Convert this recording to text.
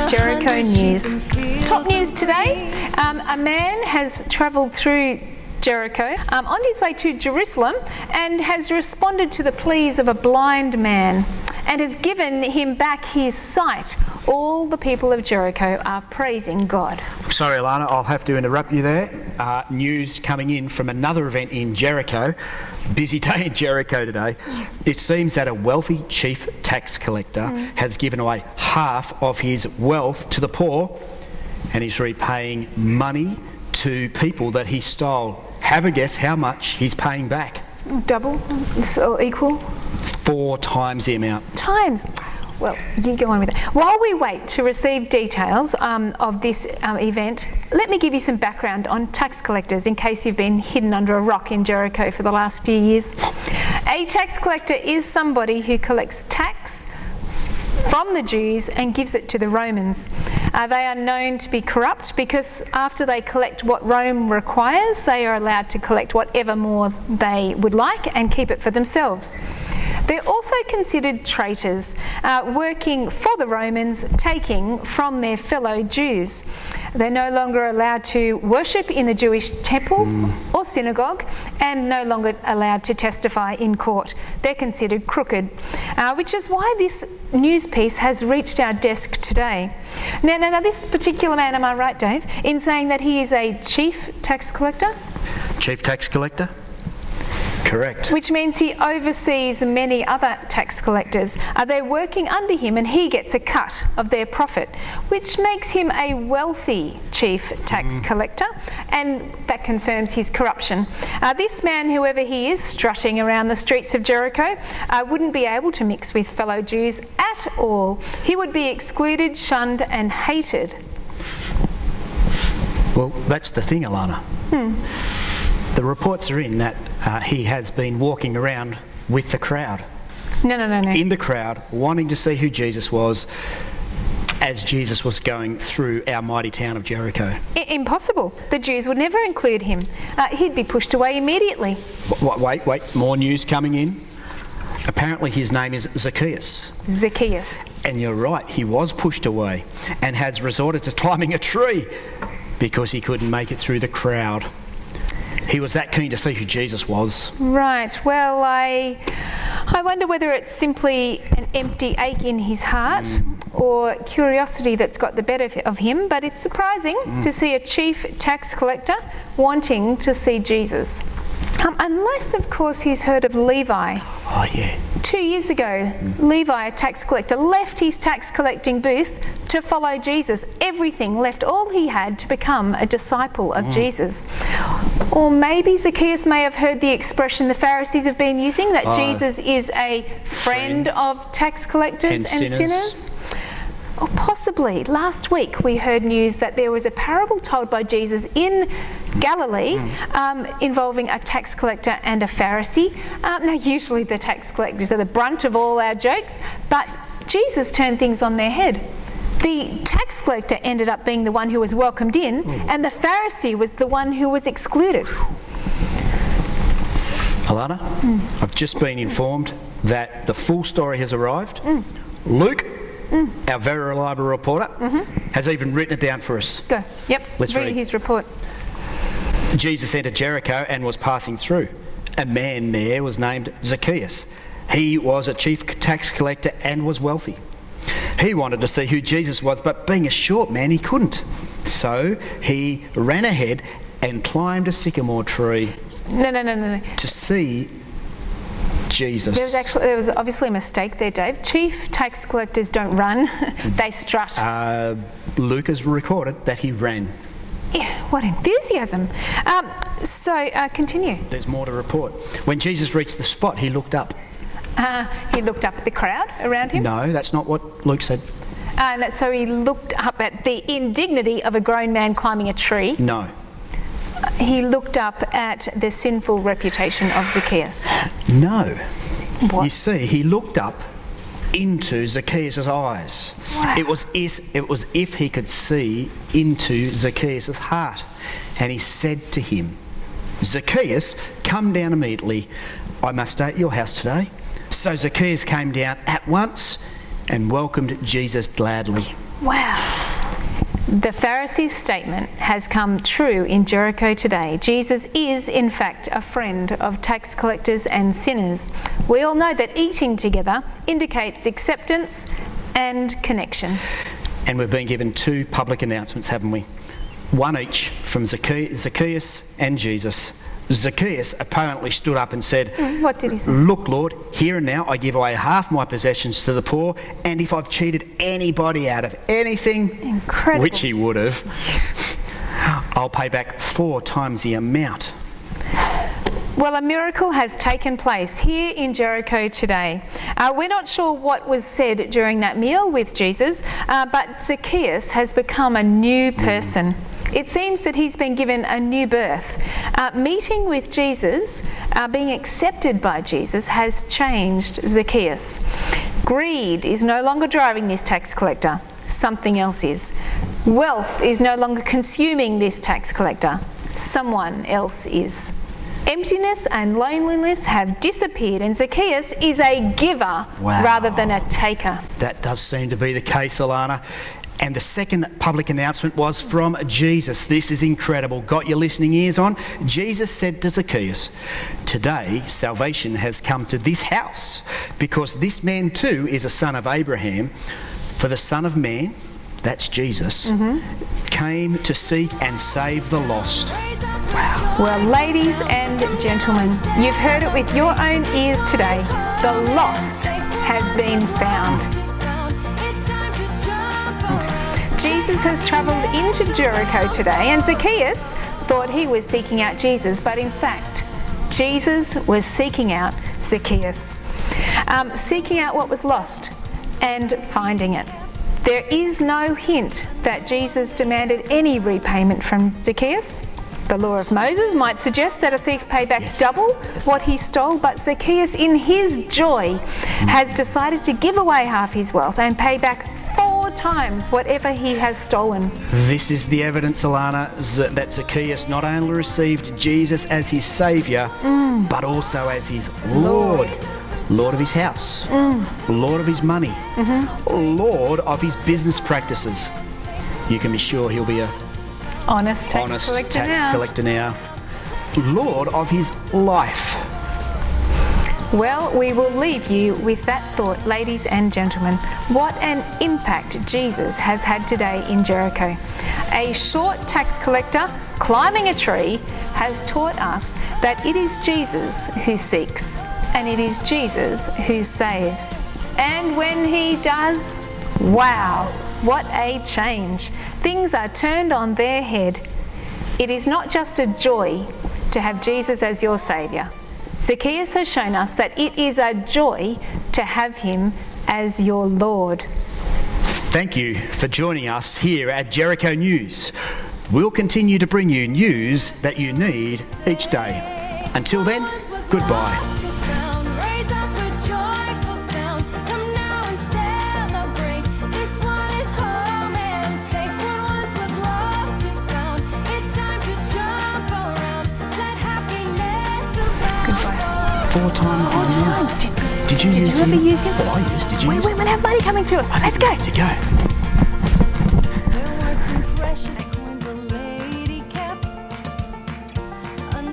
Jericho news. Top news today, a man has travelled through Jericho on his way to Jerusalem and has responded to the pleas of a blind man and has given him back his sight. All the people of Jericho are praising God. Sorry, Alana, I'll have to interrupt you there. News coming in from another event in Jericho. Busy day in Jericho today. It seems that a wealthy chief tax collector has given away half of his wealth to the poor, and he's repaying money to people that he stole. Have a guess how much he's paying back? Double? So equal? 4 times the amount. Times? Well, you go on with it. While we wait to receive details of this event, let me give you some background on tax collectors in case you've been hidden under a rock in Jericho for the last few years. A tax collector is somebody who collects tax from the Jews and gives it to the Romans. They are known to be corrupt because after they collect what Rome requires, they are allowed to collect whatever more they would like and keep it for themselves. They're also considered traitors, working for the Romans, taking from their fellow Jews. They're no longer allowed to worship in the Jewish temple or synagogue and no longer allowed to testify in court. They're considered crooked, which is why this news piece has reached our desk today. Now, this particular man, am I right, Dave, in saying that he is a chief tax collector? Chief tax collector? Correct. Which means he oversees many other tax collectors. They're working under him and he gets a cut of their profit, which makes him a wealthy chief tax collector, and that confirms his corruption. This man, whoever he is, strutting around the streets of Jericho, wouldn't be able to mix with fellow Jews at all. He would be excluded, shunned and hated. Well, that's the thing, Alana. The reports are in that he has been walking around with the crowd. No. In the crowd, wanting to see who Jesus was as Jesus was going through our mighty town of Jericho. Impossible. The Jews would never include him. He'd be pushed away immediately. Wait. More news coming in. Apparently his name is Zacchaeus. Zacchaeus. And you're right, he was pushed away and has resorted to climbing a tree because he couldn't make it through the crowd. He was that keen to see who Jesus was. Right. Well, I wonder whether it's simply an empty ache in his heart or curiosity that's got the better of him, but it's surprising to see a chief tax collector wanting to see Jesus. Unless, of course, he's heard of Levi. Oh, yeah. 2 years ago, Levi, a tax collector, left his tax collecting booth to follow Jesus. Everything, left all he had to become a disciple of Jesus. Or maybe Zacchaeus may have heard the expression the Pharisees have been using, that Jesus is a friend of tax collectors and sinners. Or possibly, last week we heard news that there was a parable told by Jesus in Galilee involving a tax collector and a Pharisee. Now, usually the tax collectors are the brunt of all our jokes, but Jesus turned things on their head. The tax collector ended up being the one who was welcomed in, and the Pharisee was the one who was excluded. Alana, I've just been informed that the full story has arrived. Luke, our very reliable reporter, has even written it down for us. Go. Yep. Let's read his report. Jesus entered Jericho and was passing through. A man there was named Zacchaeus. He was a chief tax collector and was wealthy. He wanted to see who Jesus was, but being a short man, he couldn't. So he ran ahead and climbed a sycamore tree to see Jesus. There was obviously a mistake there, Dave. Chief tax collectors don't run, they strut. Luke has recorded that he ran. Yeah, what enthusiasm. Continue. There's more to report. When Jesus reached the spot, he looked up. He looked up at the crowd around him? No, that's not what Luke said. So he looked up at the indignity of a grown man climbing a tree? No. He looked up at the sinful reputation of Zacchaeus? No. What? You see, he looked up into Zacchaeus' eyes. Wow. It was if he could see into Zacchaeus' heart. And he said to him, Zacchaeus, come down immediately. I must stay at your house today. So Zacchaeus came down at once and welcomed Jesus gladly. Wow. The Pharisees' statement has come true in Jericho today. Jesus is, in fact, a friend of tax collectors and sinners. We all know that eating together indicates acceptance and connection. And we've been given 2 public announcements, haven't we? One each from Zacchaeus and Jesus. Zacchaeus apparently stood up and said, What did he say? "Look, Lord, here and now I give away half my possessions to the poor, and if I've cheated anybody out of anything," Incredible. which he would have, "I'll pay back 4 times the amount." Well, a miracle has taken place here in Jericho today. We're not sure what was said during that meal with Jesus, but Zacchaeus has become a new person. It seems that he's been given a new birth. Meeting with Jesus, being accepted by Jesus, has changed Zacchaeus. Greed is no longer driving this tax collector. Something else is. Wealth is no longer consuming this tax collector. Someone else is. Emptiness and loneliness have disappeared, and Zacchaeus is a giver rather than a taker. That does seem to be the case, Alana. And the second public announcement was from Jesus. This is incredible. Got your listening ears on? Jesus said to Zacchaeus, "Today salvation has come to this house, because this man too is a son of Abraham. For the Son of Man," that's Jesus, "came to seek and save the lost." Wow. Well, ladies and gentlemen, you've heard it with your own ears today. The lost has been found. Jesus has travelled into Jericho today, and Zacchaeus thought he was seeking out Jesus, but in fact, Jesus was seeking out Zacchaeus. Seeking out what was lost and finding it. There is no hint that Jesus demanded any repayment from Zacchaeus. The law of Moses might suggest that a thief pay back double what he stole, but Zacchaeus, in his joy, has decided to give away half his wealth and pay back 4 times whatever he has stolen. This is the evidence, Alana, that Zacchaeus not only received Jesus as his saviour, but also as his Lord. Lord of his house, Lord of his money, Lord of his business practices. You can be sure he'll be a Honest tax collector now. Lord of his life. Well, we will leave you with that thought, ladies and gentlemen. What an impact Jesus has had today in Jericho. A short tax collector climbing a tree has taught us that it is Jesus who seeks, and it is Jesus who saves. And when he does, wow, what a change. Things are turned on their head. It is not just a joy to have Jesus as your saviour. Zacchaeus has shown us that it is a joy to have him as your Lord. Thank you for joining us here at Jericho News. We'll continue to bring you news that you need each day. Until then, goodbye. Goodbye. 4 times. 4 times. Did you ever use it? Well, I used. Did you use Wait, we have money coming through us. Let's go. To go.